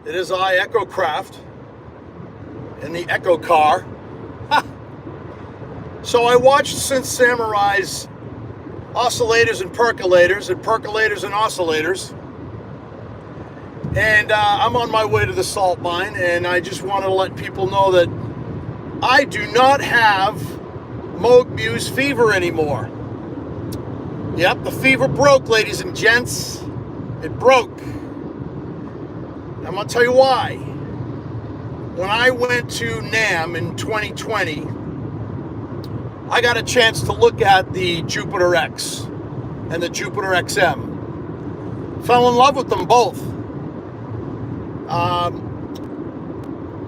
It is I, Echo Kraft, in the Echo car. So I watched Synth Samurai's oscillators and percolators and oscillators. And I'm on my way to the salt mine, and I just want to let people know that I do not have Moog Muse fever anymore. Yep, the fever broke, ladies and gents. It broke. I'm going to tell you why. When I went to NAMM in 2020, I got a chance to look at the Jupiter X and the Jupiter XM. Fell in love with them both.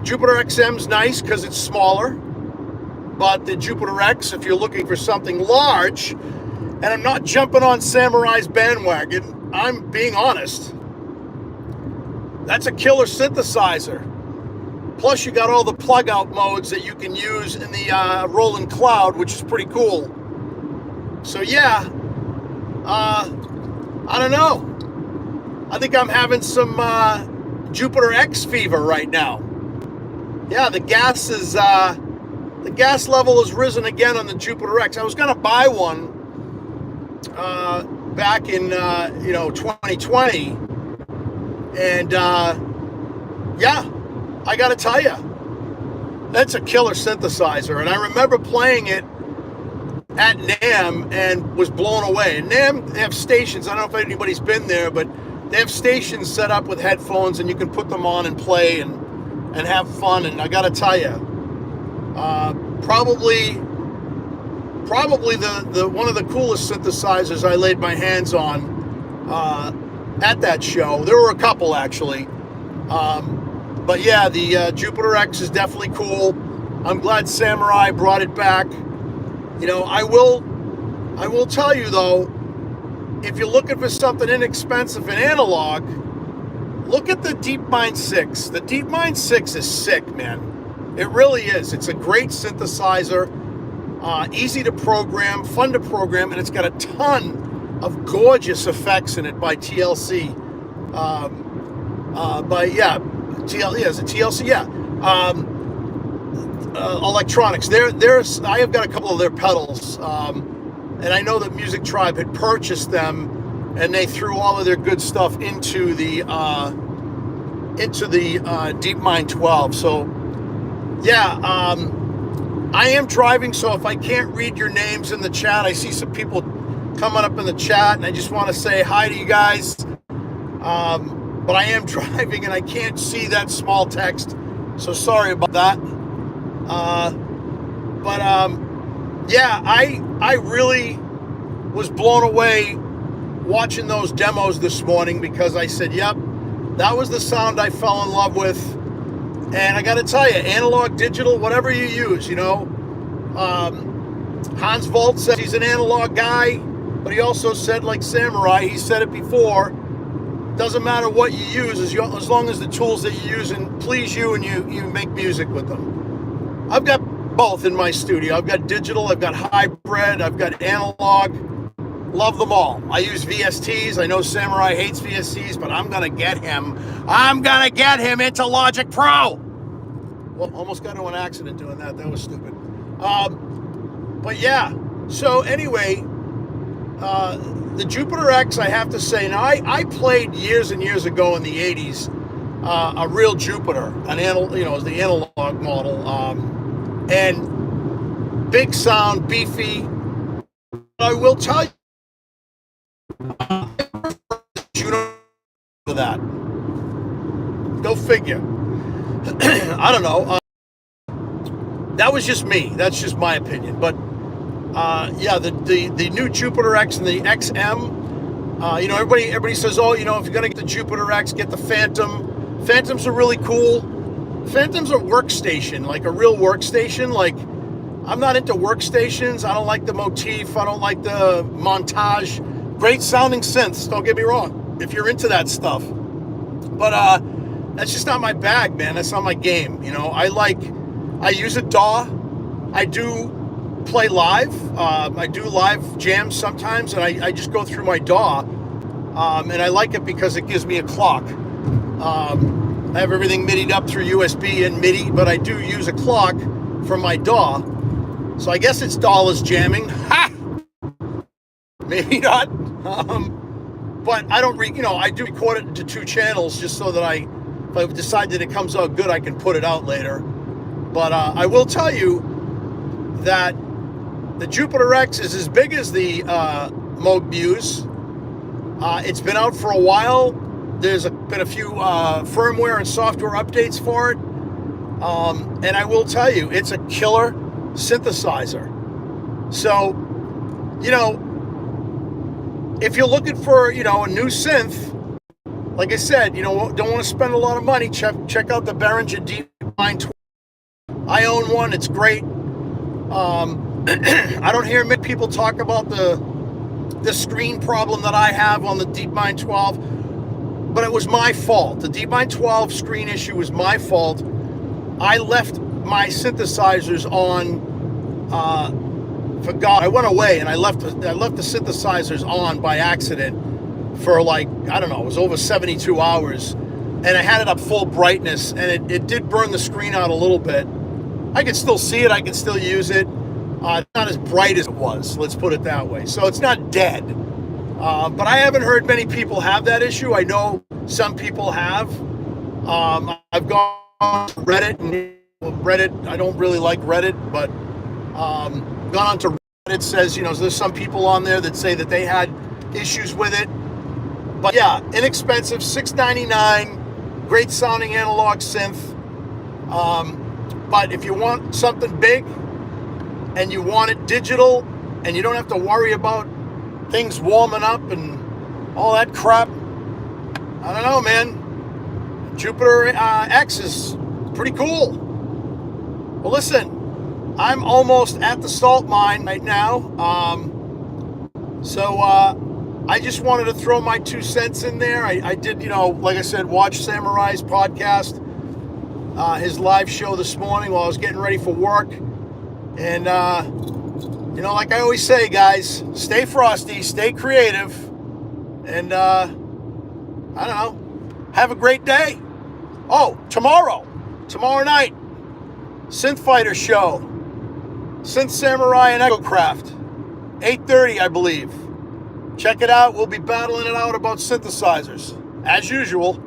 Jupiter XM's nice because it's smaller, but the Jupiter X, if you're looking for something large, and I'm not jumping on Samurai's bandwagon, I'm being honest, that's a killer synthesizer. Plus, you got all the plug-out modes that you can use in the Roland Cloud, which is pretty cool. So yeah, I don't know. I think I'm having some Jupiter X fever right now. Yeah, the gas level has risen again on the Jupiter X. I was gonna buy one back in 2020, and yeah, I gotta tell you, that's a killer synthesizer. And I remember playing it at NAMM and was blown away. And NAMM, they have stations. I don't know if anybody's been there, but they have stations set up with headphones, and you can put them on and play and have fun. And I gotta tell you, probably the one of the coolest synthesizers I laid my hands on at that show. There were a couple actually, but yeah, the Jupiter X is definitely cool. I'm glad Samurai brought it back. You know, I will tell you though, if you're looking for something inexpensive and analog, look at the DeepMind 6. The DeepMind 6 is sick, man. It really is. It's a great synthesizer, easy to program, fun to program, and it's got a ton of gorgeous effects in it by TLC. Is it TLC? Yeah. Electronics. I have got a couple of their pedals, and I know that Music Tribe had purchased them, and they threw all of their good stuff into the DeepMind 12. So yeah, I am driving, so if I can't read your names in the chat, I see some people coming up in the chat, and I just want to say hi to you guys. But I am driving, and I can't see that small text, so sorry about that. Yeah, I really was blown away watching those demos this morning, because I said, yep, that was the sound I fell in love with. And I got to tell you, analog, digital, whatever you use, you know. Hans Volt says he's an analog guy, but he also said, like Samurai, he said it before, doesn't matter what you use, as long as the tools that you use and please you, and you make music with them. I've got both in my studio. I've got digital, I've got hybrid, I've got analog. Love them all. I use VSTs. I know Samurai hates VSTs, but I'm going to get him. I'm going to get him into Logic Pro. Well, almost got into an accident doing that. That was stupid. But yeah. So anyway, the Jupiter X, I have to say, now I played years and years ago in the 80s, a real Jupiter, the analog model, and big sound, beefy. I will tell you, for that. Go figure. I don't know. That was just me. That's just my opinion. But yeah, the new Jupiter X and the XM. Everybody says, oh, if you're gonna get the Jupiter X, get the Phantom. Phantoms are really cool. Phantoms are workstation, like a real workstation. Like, I'm not into workstations. I don't like the motif. I don't like the montage. Great sounding synths, don't get me wrong, if you're into that stuff. But that's just not my bag, man. That's not my game. I use a DAW. I do play live. I do live jams sometimes, and I just go through my DAW. And I like it because it gives me a clock. I have everything MIDI'd up through USB and MIDI, but I do use a clock for my DAW. So I guess it's DAWless jamming. Ha! Maybe not. But I don't, I do record it into 2 channels just so that if I decide that it comes out good, I can put it out later. But I will tell you that the Jupiter X is as big as the Moog Muse. It's been out for a while. There's been a few firmware and software updates for it. And I will tell you, it's a killer synthesizer. So, if you're looking for, a new synth, like I said, don't want to spend a lot of money, check out the Behringer DeepMind 12. I own one. It's great. I don't hear many people talk about the screen problem that I have on the DeepMind 12, but it was my fault. The DeepMind 12 screen issue was my fault. I left my synthesizers on. I went away and I left the synthesizers on by accident for it was over 72 hours, and I had it up full brightness, and it did burn the screen out a little bit. I can still see it, I can still use it. It's not as bright as it was, let's put it that way. So it's not dead. But I haven't heard many people have that issue. I know some people have. I've gone to Reddit, and Reddit, I don't really like Reddit, but gone on to Reddit. It says, there's some people on there that say that they had issues with it. But yeah, inexpensive, $6.99, great sounding analog synth. But if you want something big and you want it digital and you don't have to worry about things warming up and all that crap, I don't know, man. Jupiter X is pretty cool. Well, listen, I'm almost at the salt mine right now. So I just wanted to throw my 2 cents in there. I did, like I said, watch Samurai's podcast, his live show this morning while I was getting ready for work. And, like I always say, guys, stay frosty, stay creative, and, I don't know, have a great day. Oh, tomorrow night, Synth Fighter show. Synth Samurai and Echo Kraft, 8:30, I believe. Check it out. We'll be battling it out about synthesizers, as usual.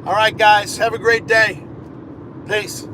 All right, guys, have a great day. Peace.